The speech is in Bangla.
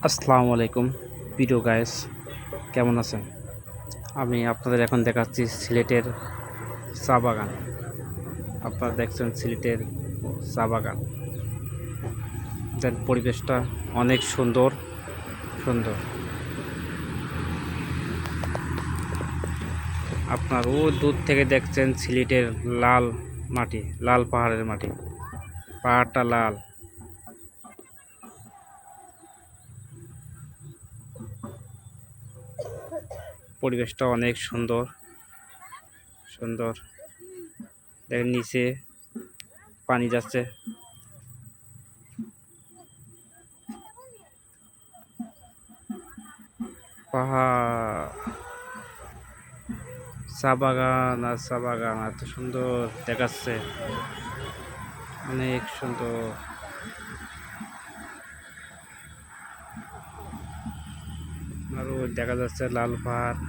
আসসালামু আলাইকুম প্রিয় গাইস, কেমন আছেন? আমি আপনাদের এখন দেখাচ্ছি সিলেটের চা বাগান। আপনারা দেখছেন সিলেটের চা বাগান, যার পরিবেশটা অনেক সুন্দর সুন্দর। আপনার ও দূর থেকে দেখছেন সিলেটের লাল মাটি, লাল পাহাড়ের মাটি, পাহাড়টা লাল। পরিবেশটা অনেক সুন্দর সুন্দর। দেখেন নিচে পানি যাচ্ছে। পাহাড়, চা বাগান আর চা বাগান এত সুন্দর দেখাচ্ছে, অনেক সুন্দর। আরও দেখা যাচ্ছে লাল পাহাড়।